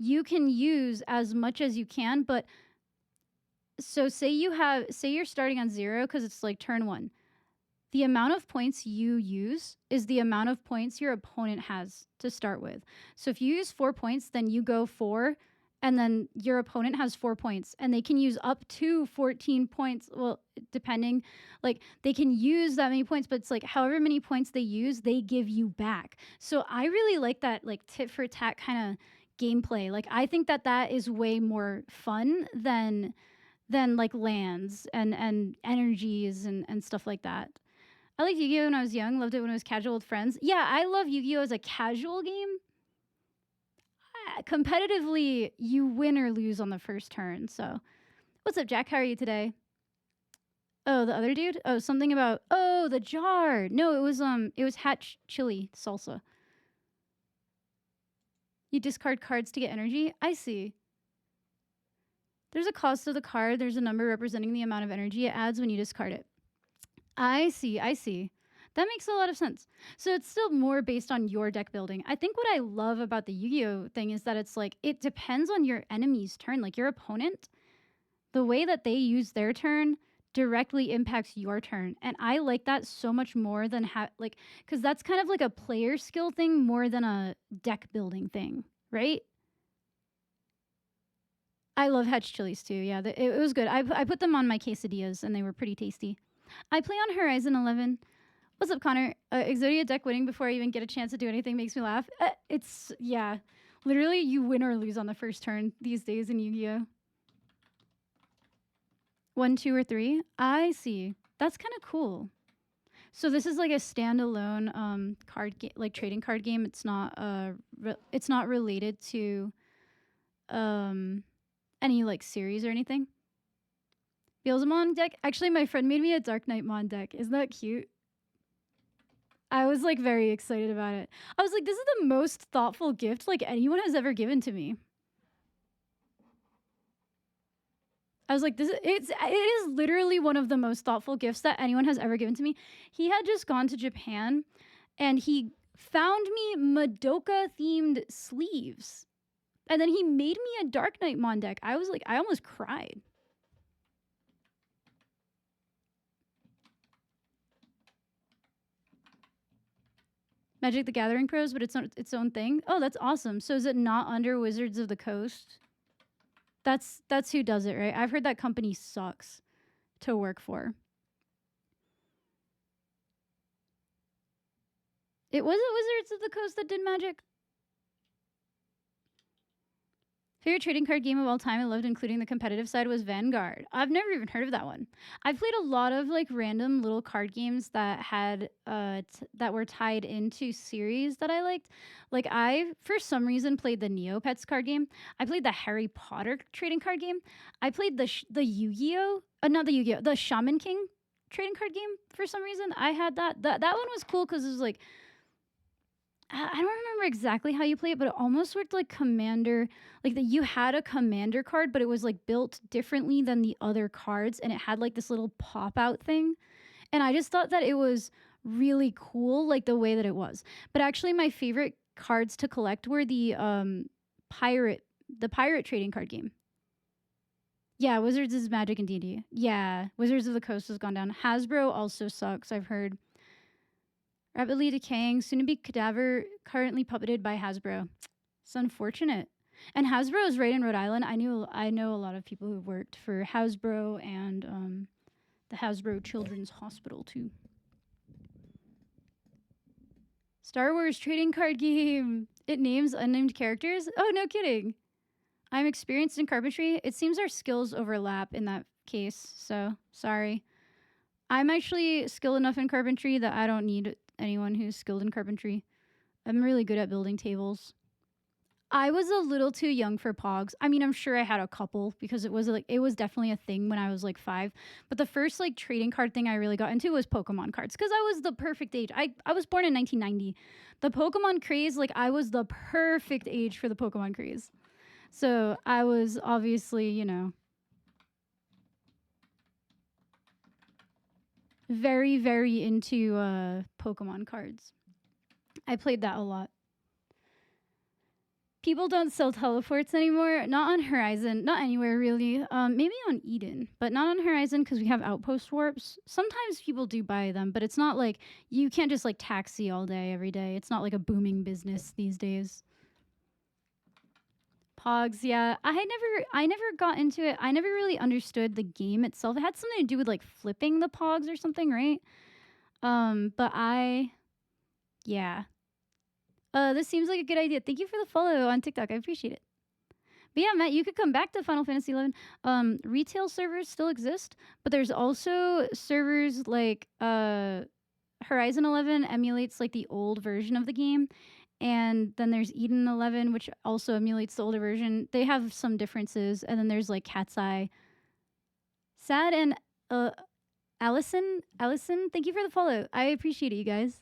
you can use as much as you can, but so say you're starting on 0 cuz it's like turn 1. The amount of points you use is the amount of points your opponent has to start with. So if you use 4 points, then you go 4, and then your opponent has 4 points, and they can use up to 14 points. Well, depending, like they can use that many points, but it's like however many points they use, they give you back. So I really like that like tit for tat kind of gameplay. Like I think that is way more fun than like lands and energies and stuff like that. I liked Yu-Gi-Oh! When I was young, loved it when it was casual with friends. Yeah, I love Yu-Gi-Oh! As a casual game. Competitively, you win or lose on the first turn. So, what's up, Jack? How are you today? Oh, the other dude? Oh, something about the jar. No, it was hatch chili salsa. You discard cards to get energy? I see. There's a cost of the card. There's a number representing the amount of energy it adds when you discard it. I see. That makes a lot of sense. So it's still more based on your deck building. I think what I love about the Yu-Gi-Oh thing is that it's like it depends on your enemy's turn. Like your opponent, the way that they use their turn directly impacts your turn. And I like that so much more than because that's kind of like a player skill thing more than a deck building thing, right? I love Hatch chilies too. Yeah, it was good. I put them on my quesadillas and they were pretty tasty. I play on Horizon 11. What's up, Connor? Exodia deck winning before I even get a chance to do anything makes me laugh. Yeah. Literally, you win or lose on the first turn these days in Yu-Gi-Oh! 1, 2, or 3? I see. That's kind of cool. So this is like a standalone card game, like trading card game. It's not it's not related to any like series or anything. Beelzemon deck? Actually, my friend made me a Dark Knight Mon deck. Isn't that cute? I was like very excited about it. I was like, this is the most thoughtful gift like anyone has ever given to me. I was like, it is literally one of the most thoughtful gifts that anyone has ever given to me. He had just gone to Japan and he found me Madoka themed sleeves. And then he made me a Dark Knight Mon deck. I was like, I almost cried. Magic the Gathering Pros, but it's its own thing. Oh, that's awesome. So is it not under Wizards of the Coast? That's who does it, right? I've heard that company sucks to work for. It wasn't Wizards of the Coast that did Magic. Favorite trading card game of all time I loved, including the competitive side, was Vanguard. I've never even heard of that one. I've played a lot of like random little card games that had that were tied into series that I liked. Like I, for some reason, played the Neopets card game. I played the Harry Potter trading card game. I played the Yu-Gi-Oh, not the Yu-Gi-Oh, the Shaman King trading card game. For some reason, I had that. That one was cool because it was like, I don't remember exactly how you play it, but it almost worked like Commander. Like that you had a Commander card, but it was like built differently than the other cards, and it had like this little pop-out thing. And I just thought that it was really cool, like the way that it was. But actually, my favorite cards to collect were the pirate trading card game. Yeah, Wizards is Magic and D&D. Yeah, Wizards of the Coast has gone down. Hasbro also sucks, I've heard. Rapidly decaying, soon-to-be cadaver, currently puppeted by Hasbro. It's unfortunate. And Hasbro is right in Rhode Island. I know a lot of people who worked for Hasbro and the Hasbro Children's Hospital too. Star Wars trading card game. It names unnamed characters. Oh, no kidding. I'm experienced in carpentry. It seems our skills overlap in that case, so sorry. I'm actually skilled enough in carpentry that I don't need anyone who's skilled in carpentry. I'm really good at building tables. I was a little too young for Pogs. I mean, I'm sure I had a couple because it was definitely a thing when I was like 5. But the first like trading card thing I really got into was Pokemon cards because I was the perfect age. I was born in 1990. The Pokemon craze, like I was the perfect age for the Pokemon craze. So I was obviously, you know, very, very into Pokemon cards. I played that a lot. People don't sell teleports anymore. Not on Horizon. Not anywhere really. Maybe on Eden, but not on Horizon because we have outpost warps. Sometimes people do buy them, but it's not like you can't just like taxi all day every day. It's not like a booming business these days. Pogs, yeah. I never got into it. I never really understood the game itself. It had something to do with like flipping the pogs or something, right? But yeah. This seems like a good idea. Thank you for the follow on TikTok. I appreciate it. But yeah, Matt, you could come back to Final Fantasy 11. Retail servers still exist, but there's also servers like Horizon 11 emulates like the old version of the game, and then there's Eden 11, which also emulates the older version. They have some differences, and then there's like Cat's Eye. Sad and Allison, thank you for the follow. I appreciate it, you guys.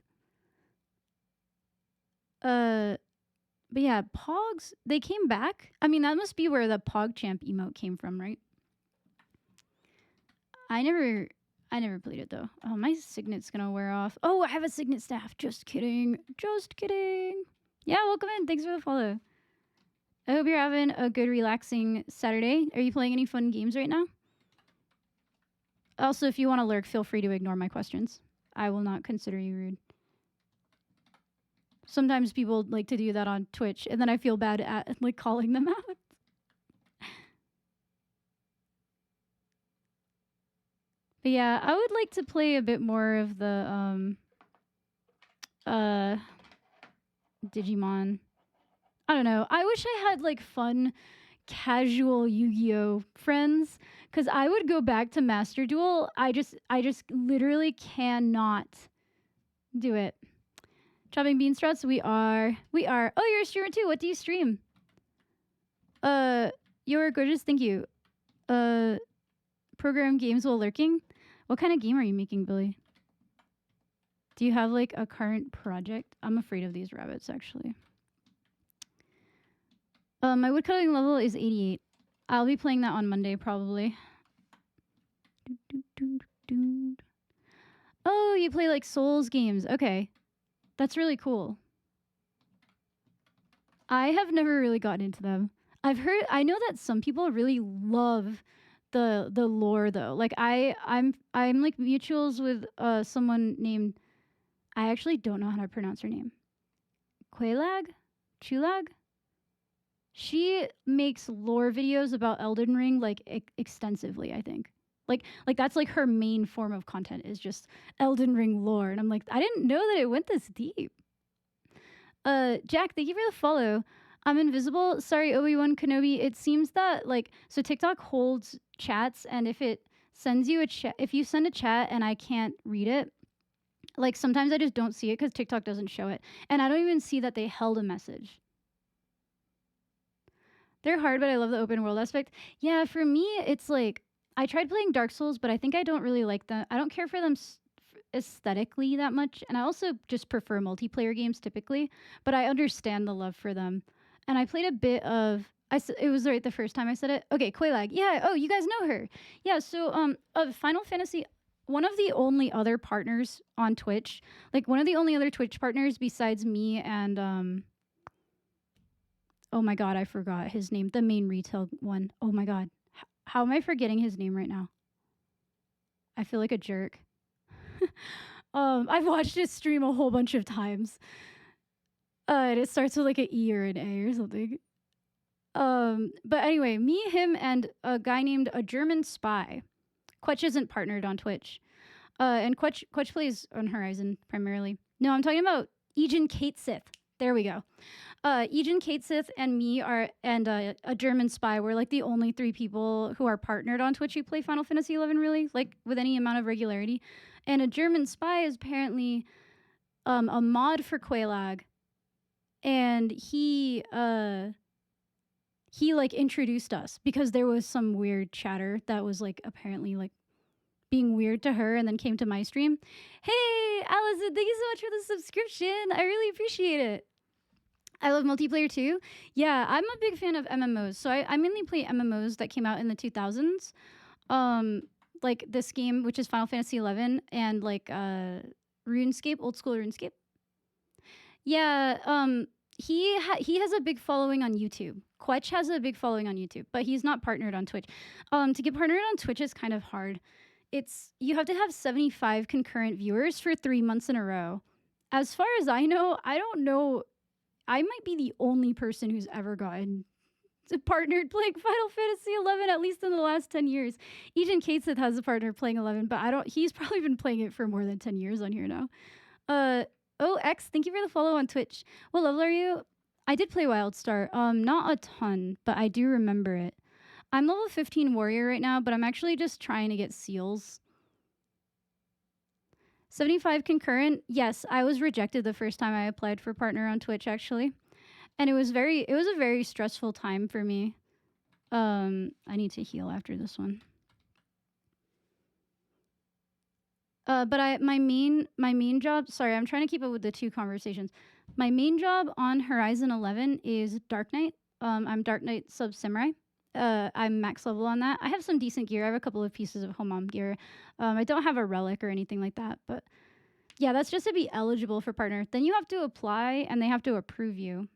But yeah, Pogs, they came back. I mean, that must be where the PogChamp emote came from, right? I never played it though. Oh, my signet's gonna wear off. Oh, I have a signet staff. Just kidding. Just kidding. Yeah, welcome in. Thanks for the follow. I hope you're having a good, relaxing Saturday. Are you playing any fun games right now? Also, if you want to lurk, feel free to ignore my questions. I will not consider you rude. Sometimes people like to do that on Twitch, and then I feel bad at like calling them out. But yeah, I would like to play a bit more of the Digimon. I don't know. I wish I had like fun, casual Yu-Gi-Oh friends, because I would go back to Master Duel. I just literally cannot do it. Chopping bean sprouts, we are. Oh, you're a streamer too. What do you stream? You're gorgeous. Thank you. Program games while lurking. What kind of game are you making, Billy? Do you have like a current project? I'm afraid of these rabbits, actually. My woodcutting level is 88. I'll be playing that on Monday, probably. Oh, you play like Souls games. Okay. That's really cool. I have never really gotten into them. I know that some people really love the lore though. Like I'm like mutuals with someone named, I actually don't know how to pronounce her name. Qualag? Chulag? She makes lore videos about Elden Ring like extensively, I think. Like that's like her main form of content is just Elden Ring lore, and I'm like, I didn't know that it went this deep. Jack, thank you for the follow. I'm invisible. Sorry, Obi-Wan Kenobi. It seems that like so TikTok holds chats, and if it sends you a chat, if you send a chat and I can't read it, like sometimes I just don't see it because TikTok doesn't show it, and I don't even see that they held a message. They're hard, but I love the open world aspect. Yeah, for me, it's like I tried playing Dark Souls, but I think I don't really like them. I don't care for them aesthetically that much, and I also just prefer multiplayer games typically. But I understand the love for them, and I played a bit of. It was right the first time I said it. Okay, Quaylag. Yeah. Oh, you guys know her. Yeah. So of Final Fantasy. One of the only other partners on Twitch, like one of the only other Twitch partners besides me and oh my god, I forgot his name. The main retail one. Oh my god. How am I forgetting his name right now? I feel like a jerk. I've watched his stream a whole bunch of times. And it starts with like an E or an A or something. But anyway, me, him, and a guy named a German spy. Quetch isn't partnered on Twitch. And Quetch plays on Horizon primarily. No, I'm talking about Ejin Katesith. There we go. Ejin Katesith and me are, and a German spy. We're like the only 3 people who are partnered on Twitch who play Final Fantasy 11 really, like with any amount of regularity. And a German spy is apparently a mod for Quaylag, and he like introduced us because there was some weird chatter that was like apparently like being weird to her and then came to my stream. Hey, Allison, thank you so much for the subscription. I really appreciate it. I love multiplayer too. Yeah, I'm a big fan of MMOs. So I mainly play MMOs that came out in the 2000s. Like this game, which is Final Fantasy 11, and like RuneScape, old school RuneScape. Yeah, he has a big following on YouTube. Quetch has a big following on YouTube, but he's not partnered on Twitch. To get partnered on Twitch is kind of hard. It's you have to have 75 concurrent viewers for 3 months in a row. As far as I know, I don't know. I might be the only person who's ever gotten partnered playing Final Fantasy 11, at least in the last 10 years. Ejin Kateseth has a partner playing 11, but I don't. He's probably been playing it for more than 10 years on here now. OX, thank you for the follow on Twitch. What level are you? I did play Wildstar. Not a ton, but I do remember it. I'm level 15 warrior right now, but I'm actually just trying to get seals. 75 concurrent. Yes, I was rejected the first time I applied for partner on Twitch actually. And it was a very stressful time for me. I need to heal after this one. But my main job, sorry, I'm trying to keep up with the two conversations. My main job on Horizon 11 is Dark Knight. I'm Dark Knight Sub Samurai. I'm max level on that. I have some decent gear. I have a couple of pieces of Homam gear. I don't have a relic or anything like that, but yeah, that's just to be eligible for partner. Then you have to apply and they have to approve you.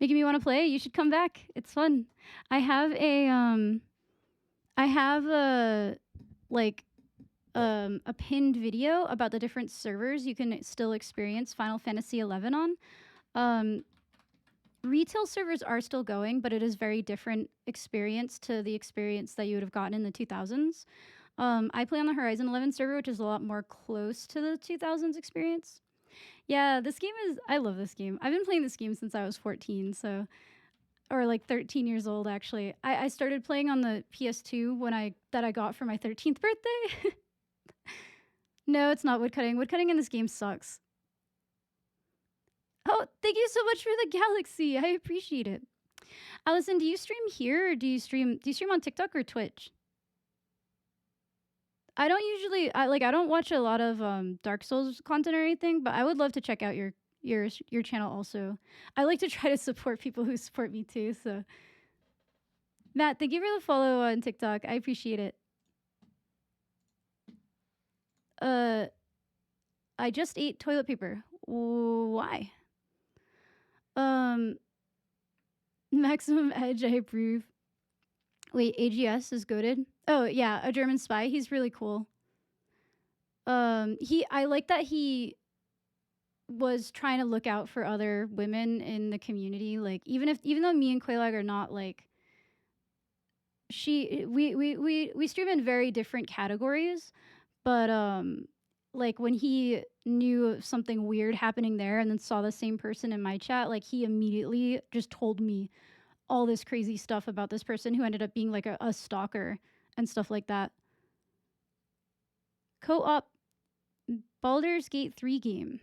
Making me want to play? You should come back. It's fun. I have a pinned video about the different servers you can still experience Final Fantasy 11 on. Retail servers are still going, but it is very different experience to the experience that you would have gotten in the 2000s. I play on the Horizon 11 server, which is a lot more close to the 2000s experience. Yeah, this game is... I love this game. I've been playing this game since I was 14, so... Or like 13 years old, actually. I started playing on the PS2 that I got for my 13th birthday. No, it's not woodcutting. Woodcutting in this game sucks. Oh, thank you so much for the galaxy. I appreciate it. Allison, do you stream here or do you stream on TikTok or Twitch? I don't usually I don't watch a lot of Dark Souls content or anything, but I would love to check out your channel also. I like to try to support people who support me too, so Matt, thank you for the follow on TikTok. I appreciate it. I just ate toilet paper. Why? Maximum Edge, I approve. Wait, AGS is goated? Oh, yeah, a German spy. He's really cool. I like that he was trying to look out for other women in the community. Like, even though me and Quaylag are not like, we stream in very different categories, but like when he knew of something weird happening there and then saw the same person in my chat, like he immediately just told me all this crazy stuff about this person who ended up being like a stalker and stuff like that. Co-op Baldur's Gate 3 game.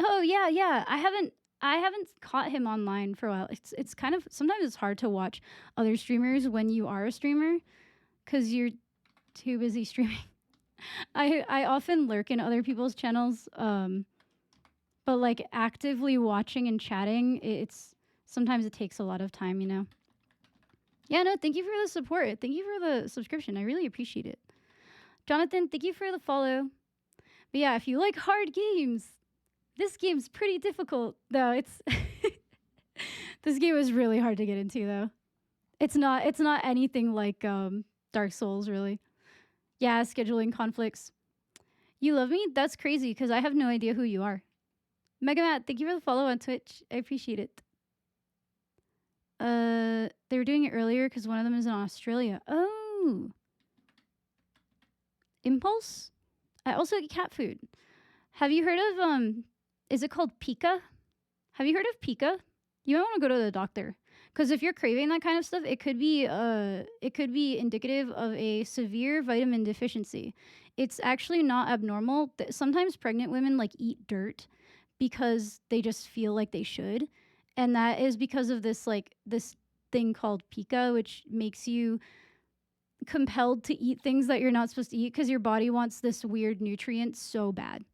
Oh yeah. I haven't caught him online for a while. It's kind of sometimes it's hard to watch other streamers when you are a streamer because you're too busy streaming. I often lurk in other people's channels, but like actively watching and chatting, sometimes it takes a lot of time, you know. Yeah, no, thank you for the support. Thank you for the subscription. I really appreciate it. Jonathan, thank you for the follow. But yeah, if you like hard games, this game's pretty difficult, though. It's this game is really hard to get into, though. It's not anything like Dark Souls, really. Yeah, scheduling conflicts. You love me? That's crazy, because I have no idea who you are. Megamat, thank you for the follow on Twitch. I appreciate it. They were doing it earlier because one of them is in Australia. Oh. Impulse? I also get cat food. Have you heard of, is it called Pika? Have you heard of Pika? You might want to go to the doctor. Because if you're craving that kind of stuff, it could be indicative of a severe vitamin deficiency. It's actually not abnormal. Sometimes pregnant women like eat dirt because they just feel like they should. And that is because of this thing called Pika, which makes you compelled to eat things that you're not supposed to eat because your body wants this weird nutrient so bad.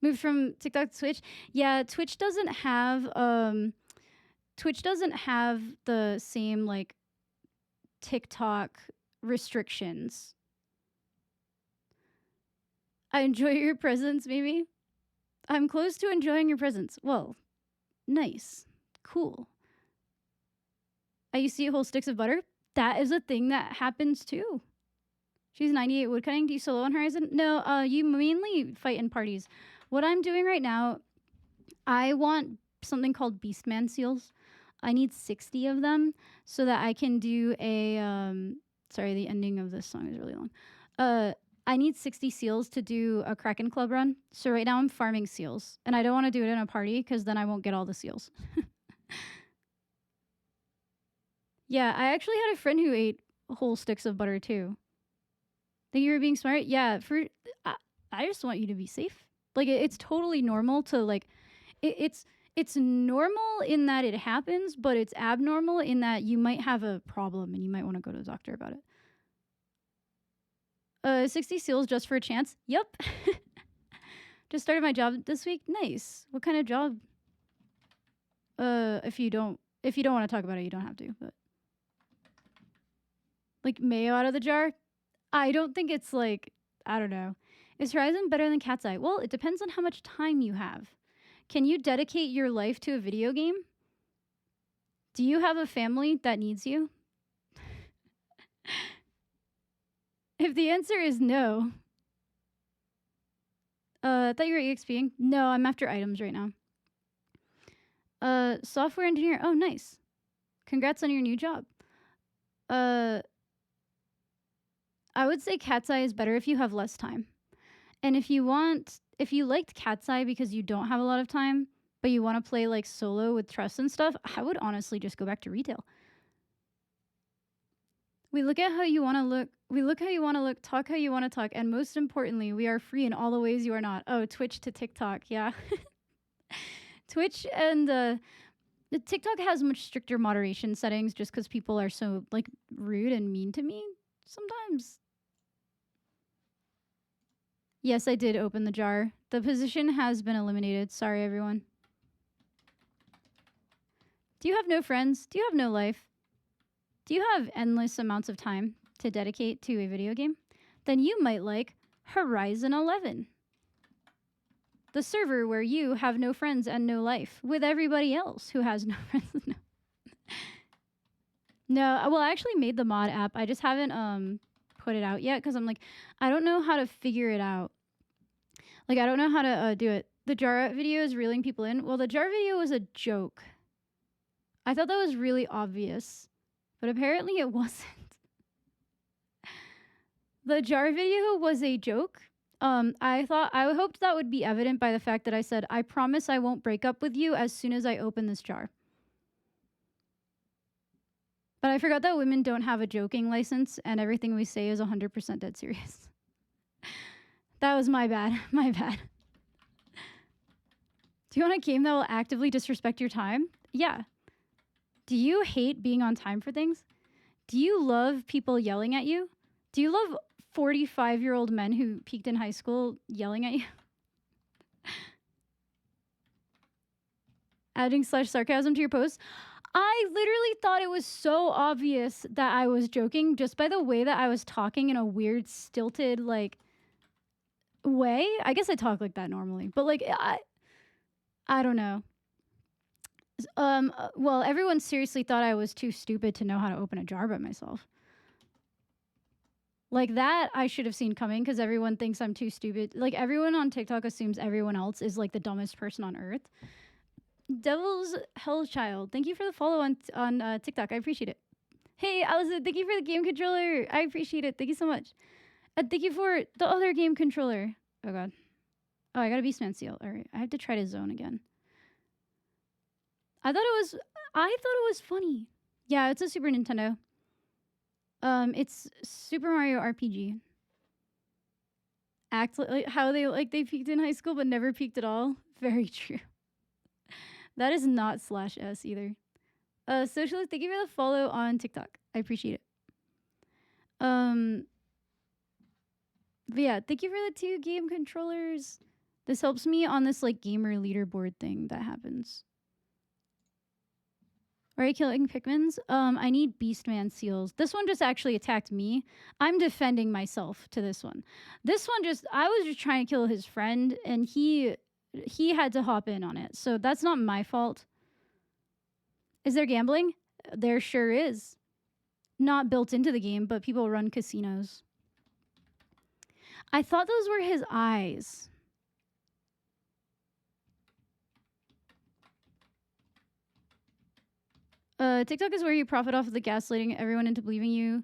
Moved from TikTok to Twitch. Yeah, Twitch doesn't have the same like TikTok restrictions. I enjoy your presence, maybe. I'm close to enjoying your presence. Well, nice. Cool. I used to eat whole sticks of butter. That is a thing that happens too. She's 98 woodcutting. Do you solo on Horizon? No, you mainly fight in parties. What I'm doing right now, I want something called Beastman seals. I need 60 of them so that I can do a sorry, the ending of this song is really long. I need 60 seals to do a Kraken club run. So right now I'm farming seals, and I don't want to do it in a party because then I won't get all the seals. Yeah, I actually had a friend who ate whole sticks of butter too. Think you were being smart? Yeah, I just want you to be safe. Like it's totally normal to like it's normal in that it happens, but it's abnormal in that you might have a problem and you might want to go to the doctor about it. 60 seals just for a chance. Yep. Just started my job this week. Nice. What kind of job? If you don't want to talk about it, you don't have to, but like mayo out of the jar? I don't think it's like, I don't know. Is Horizon better than Cat's Eye? Well, it depends on how much time you have. Can you dedicate your life to a video game? Do you have a family that needs you? If the answer is no, I thought you were EXPing. No, I'm after items right now. Software engineer. Oh, nice. Congrats on your new job. I would say Cat's Eye is better if you have less time. And if you liked Cat's Eye because you don't have a lot of time, but you want to play like solo with trust and stuff, I would honestly just go back to retail. We look at how you want to look. We look how you want to look, talk how you want to talk, and most importantly, we are free in all the ways you are not. Oh, Twitch to TikTok, yeah. Twitch and the TikTok has much stricter moderation settings just because people are so like rude and mean to me sometimes. Yes, I did open the jar. The position has been eliminated. Sorry, everyone. Do you have no friends? Do you have no life? Do you have endless amounts of time to dedicate to a video game? Then you might like Horizon 11. The server where you have no friends and no life with everybody else who has no friends and no... No, well, I actually made the mod app. I just haven't put it out yet because I'm like, I don't know how to figure it out. Like, I don't know how to do it. The jar video is reeling people in. Well, the jar video was a joke. I thought that was really obvious, but apparently it wasn't. The jar video was a joke. I hoped that would be evident by the fact that I said, I promise I won't break up with you as soon as I open this jar. But I forgot that women don't have a joking license and everything we say is 100% dead serious. That was my bad. My bad. Do you want a game that will actively disrespect your time? Yeah. Do you hate being on time for things? Do you love people yelling at you? Do you love 45-year-old men who peaked in high school yelling at you? Adding /sarcasm to your post? I literally thought it was so obvious that I was joking just by the way that I was talking in a weird, stilted, like, way. I guess I talk like that normally, but like, I don't know. Well, everyone seriously thought I was too stupid to know how to open a jar by myself. Like that, I should have seen coming because everyone thinks I'm too stupid. Like everyone on TikTok assumes everyone else is like the dumbest person on earth. Devil's Hell Child, thank you for the follow on TikTok. I appreciate it. Hey, Allison, thank you for the game controller. I appreciate it. Thank you so much. And thank you for the other game controller. Oh god. Oh, I got a Beastman seal. All right, I have to try to zone again. I thought it was funny. Yeah, it's a Super Nintendo. It's Super Mario RPG. Act like how they peaked in high school but never peaked at all. Very true. That is not /S either. Socialist, thank you for the follow on TikTok. I appreciate it. But yeah, thank you for the 2 game controllers. This helps me on this like gamer leaderboard thing that happens. Are you killing Pikmins? I need Beastman seals. This one just actually attacked me. I'm defending myself to this one. This one I was just trying to kill his friend, and he he had to hop in on it. So that's not my fault. Is there gambling? There sure is. Not built into the game, but people run casinos. I thought those were his eyes. TikTok is where you profit off of the gaslighting everyone into believing you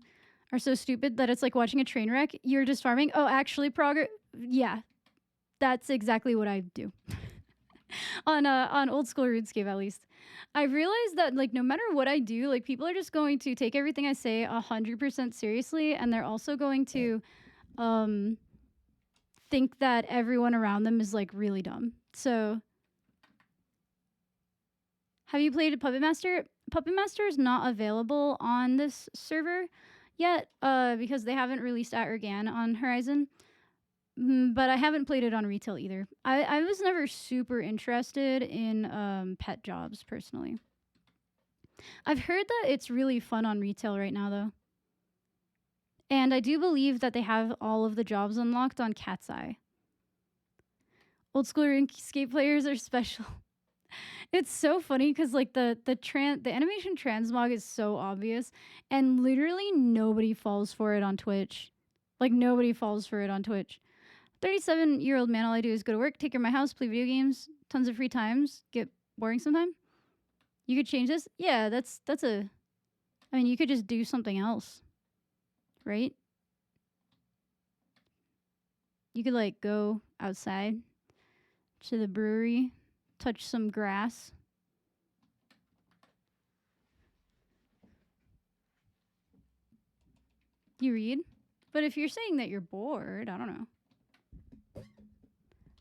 are so stupid that it's like watching a train wreck. You're just farming. Oh, actually, yeah, that's exactly what I do. on old school RuneScape, at least. I realized that like no matter what I do, like people are just going to take everything I say 100% seriously, and they're also going to think that everyone around them is like really dumb. So, have you played Puppet Master? Puppet Master is not available on this server yet because they haven't released at Ergan on Horizon. But I haven't played it on retail either. I was never super interested in pet jobs personally. I've heard that it's really fun on retail right now though. And I do believe that they have all of the jobs unlocked on Cat's Eye. Old school RuneScape players are special. It's so funny because like the animation transmog is so obvious, and literally nobody falls for it on Twitch. Like nobody falls for it on Twitch. 37-year-old man, all I do is go to work, take care of my house, play video games, tons of free times, get boring sometime. You could change this? Yeah, that's a... I mean, you could just do something else, right? You could, like, go outside to the brewery, touch some grass. You read? But if you're saying that you're bored, I don't know.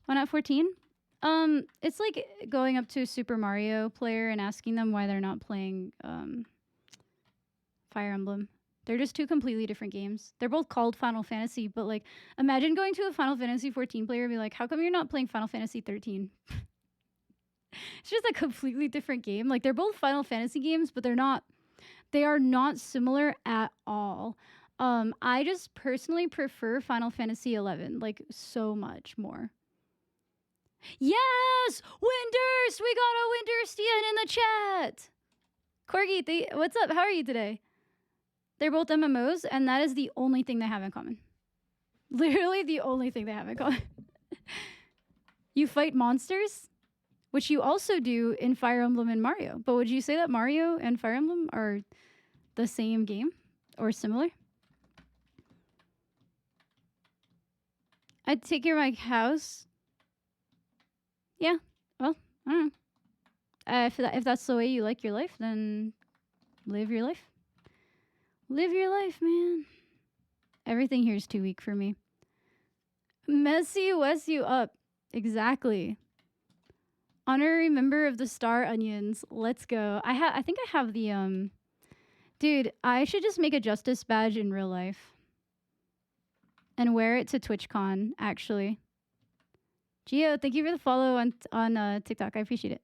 Why not 14? It's like going up to a Super Mario player and asking them why they're not playing Fire Emblem. They're just two completely different games. They're both called Final Fantasy, but like imagine going to a Final Fantasy 14 player and be like, how come you're not playing Final Fantasy 13? It's just a completely different game. Like they're both Final Fantasy games, but they are not similar at all. I just personally prefer Final Fantasy 11 like so much more. Yes! Windurst! We got a Windurstian in the chat! Corgi, what's up? How are you today? They're both MMOs, and that is the only thing they have in common. Literally the only thing they have in common. You fight monsters, which you also do in Fire Emblem and Mario. But would you say that Mario and Fire Emblem are the same game or similar? I'd take care of my house. Yeah, well, I don't know. If that's the way you like your life, then live your life. Live your life, man. Everything here is too weak for me. Messy Wes you up. Exactly. Honorary member of the Star Onions. Let's go. I think I have the dude, I should just make a justice badge in real life. And wear it to TwitchCon, actually. Gio, thank you for the follow on TikTok. I appreciate it.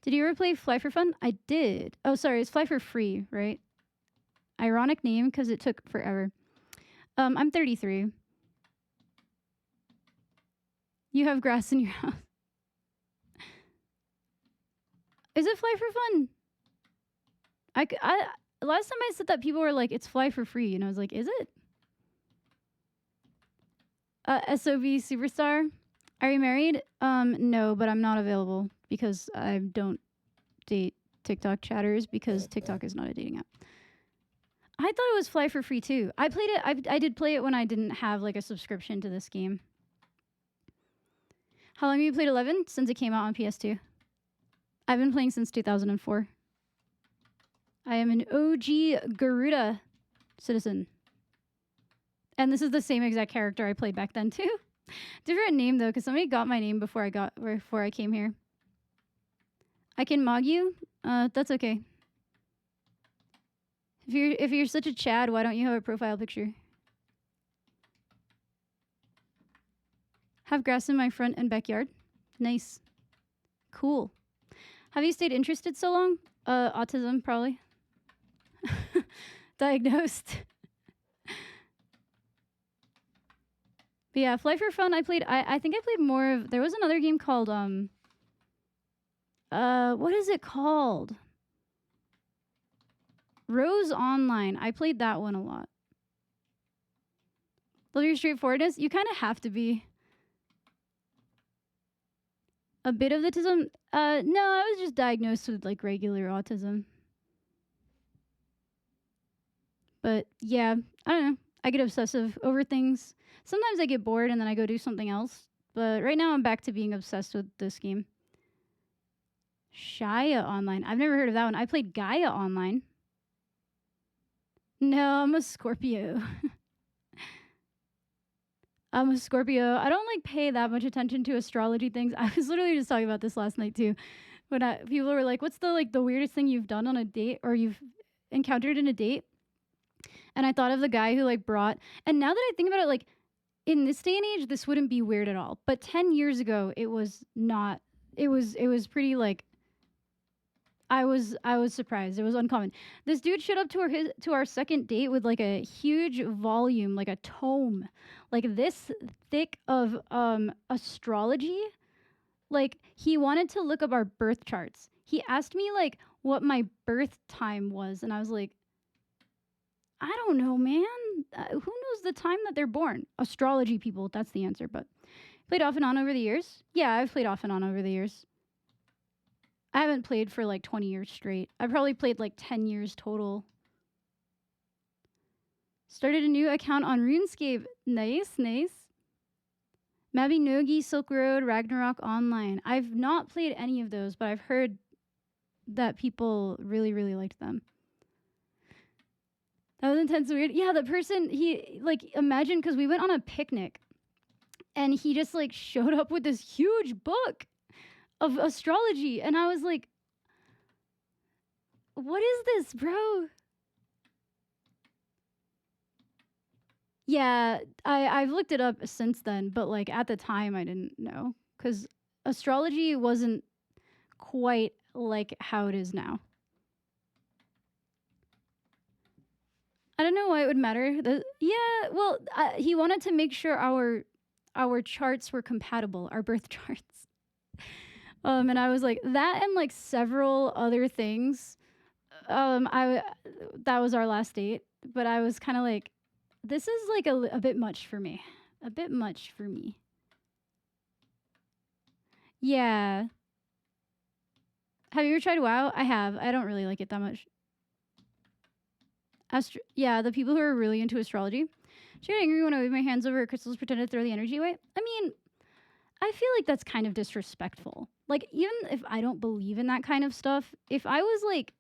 Did you ever play Fly for Fun? I did. Oh, sorry. It's Fly for Free, right? Ironic name because it took forever. I'm 33. You have grass in your house. Is it Fly for Fun? Last time I said that, people were like, it's Fly for Free. And I was like, is it? SOB Superstar. Are you married? No, but I'm not available because I don't date TikTok chatters because TikTok is not a dating app. I thought it was Fly for Free too. I played it. I did play it when I didn't have like a subscription to this game. How long have you played 11? Since it came out on PS2. I've been playing since 2004. I am an OG Garuda citizen. And this is the same exact character I played back then too. Different name though, because somebody got my name before I came here. I can mog you. That's okay. If you're such a Chad, why don't you have a profile picture? Have grass in my front and backyard. Nice. Cool. Have you stayed interested so long? Autism, probably. Diagnosed. But yeah, Fly for Fun. I think I played more of. There was another game called what is it called? Rose Online. I played that one a lot. Love your straightforwardness. You kind of have to be. A bit of autism. No, I was just diagnosed with like regular autism. But yeah, I don't know. I get obsessive over things. Sometimes I get bored and then I go do something else. But right now I'm back to being obsessed with this game. Shia Online. I've never heard of that one. I played Gaia Online. No, I'm a Scorpio. I'm a Scorpio. I don't like pay that much attention to astrology things. I was literally just talking about this last night too. When people were like, "What's the weirdest thing you've done on a date or you've encountered in a date?" And I thought of the guy who like brought. And now that I think about it, like in this day and age, this wouldn't be weird at all. But 10 years ago, it was not. It was pretty like. I was surprised. It was uncommon. This dude showed up to our second date with like a huge volume, like a tome, like this thick of astrology. Like he wanted to look up our birth charts. He asked me like what my birth time was, and I was like, I don't know, man. Who knows the time that they're born? Astrology people. That's the answer. But played off and on over the years. Yeah, I've played off and on over the years. I haven't played for like 20 years straight. I've probably played like 10 years total. Started a new account on RuneScape. Nice, nice. Mabinogi, Silk Road, Ragnarok Online. I've not played any of those, but I've heard that people really, really liked them. That was intense and weird. Yeah, the person, he, like, imagine, because we went on a picnic and he just, like, showed up with this huge book of astrology. And I was like, what is this, bro? Yeah, I've looked it up since then, but, like, at the time I didn't know. Because astrology wasn't quite like how it is now. I don't know why it would matter. Yeah, well, he wanted to make sure our charts were compatible, our birth charts. And I was like that, and like several other things. I That was our last date, but I was kind of like, this is like a bit much for me, a bit much for me. Yeah. Have you ever tried WoW? I have. I don't really like it that much. Yeah, the people who are really into astrology. She got angry when I waved my hands over her crystals, pretended to throw the energy away. I mean, I feel like that's kind of disrespectful. Like, even if I don't believe in that kind of stuff, if I was like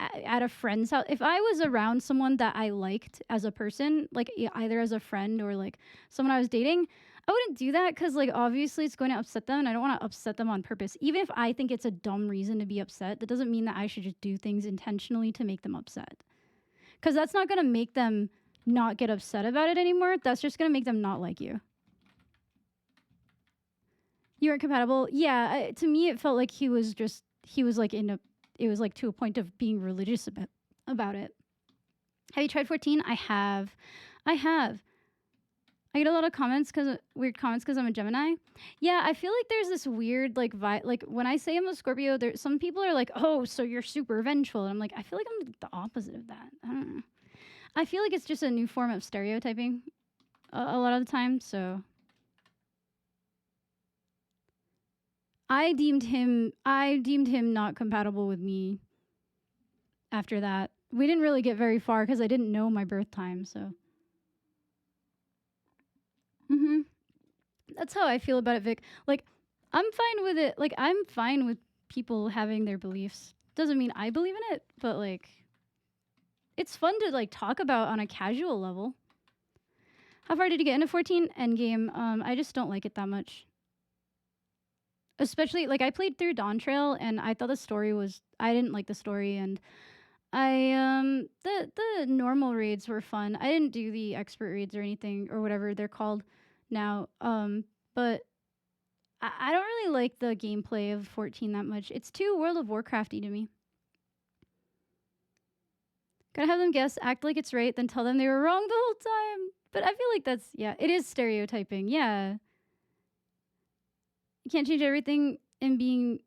at a friend's house, if I was around someone that I liked as a person, like either as a friend or like someone I was dating, I wouldn't do that because, like, obviously it's going to upset them and I don't want to upset them on purpose. Even if I think it's a dumb reason to be upset, that doesn't mean that I should just do things intentionally to make them upset. Because that's not going to make them not get upset about it anymore. That's just going to make them not like you. You weren't compatible? Yeah, to me, it felt like he was like it was like to a point of being religious about it. Have you tried 14? I have. I get a lot of weird comments because I'm a Gemini. Yeah, I feel like there's this weird like vibe. Like when I say I'm a Scorpio, there some people are like, "Oh, so you're super vengeful," and I'm like, I feel like I'm the opposite of that. I don't know. I feel like it's just a new form of stereotyping a lot of the time. So I deemed him not compatible with me. After that, we didn't really get very far because I didn't know my birth time. So. Mhm. That's how I feel about it, Vic. Like, I'm fine with it. Like, I'm fine with people having their beliefs. Doesn't mean I believe in it, but like, it's fun to like talk about on a casual level. How far did you get into 14? Endgame. I just don't like it that much. Especially like I played through Dawn Trail and I thought the story was I didn't like the story, and the normal raids were fun. I didn't do the expert raids or anything or whatever they're called now. But I don't really like the gameplay of 14 that much. It's too World of Warcrafty to me. Gotta have them guess, act like it's right, then tell them they were wrong the whole time. But I feel like that's, yeah, it is stereotyping. Yeah. You can't change everything and being,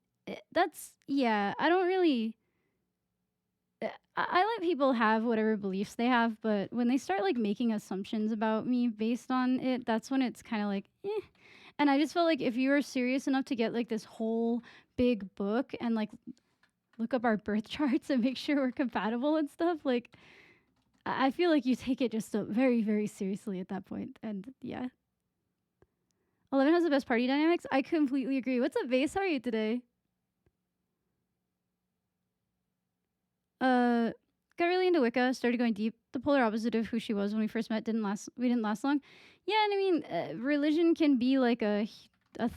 that's, yeah, I don't really, I let people have whatever beliefs they have, but when they start like making assumptions about me based on it, that's when it's kind of like, eh. And I just felt like if you were serious enough to get like this whole big book and like look up our birth charts and make sure we're compatible and stuff, like I feel like you take it just so very, very seriously at that point. And yeah. 11 has the best party dynamics. I completely agree. What's up, Vase? How are you today? Uh, got really into Wicca. Started going deep. The polar opposite of who she was when we first met. We didn't last long. Yeah, and I mean, religion can be like a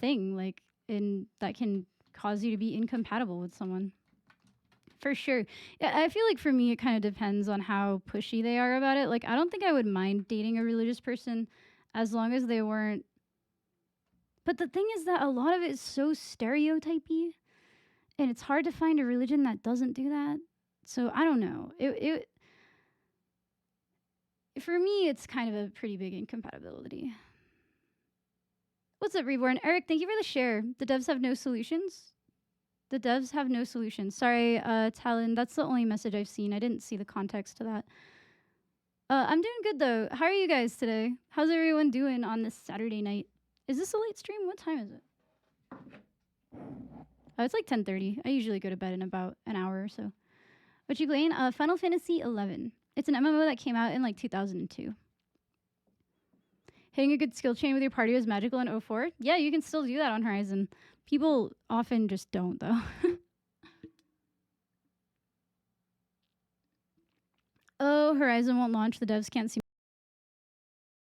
thing, like in that can cause you to be incompatible with someone. For sure. Yeah, I feel like for me, it kind of depends on how pushy they are about it. Like, I don't think I would mind dating a religious person as long as they weren't. But the thing is that a lot of it is so stereotypy, and it's hard to find a religion that doesn't do that. So I don't know. For me, it's kind of a pretty big incompatibility. What's up, Reborn? Eric, thank you for the share. The devs have no solutions. The devs have no solutions. Sorry, Talon. That's the only message I've seen. I didn't see the context to that. I'm doing good though. How are you guys today? How's everyone doing on this Saturday night? Is this a late stream? What time is it? Oh, it's like 10:30. I usually go to bed in about an hour or so. What you playing? Final Fantasy 11. It's an MMO that came out in like 2002. Hitting a good skill chain with your party was magical in 04. Yeah, you can still do that on Horizon. People often just don't though. Oh, Horizon won't launch. The devs can't see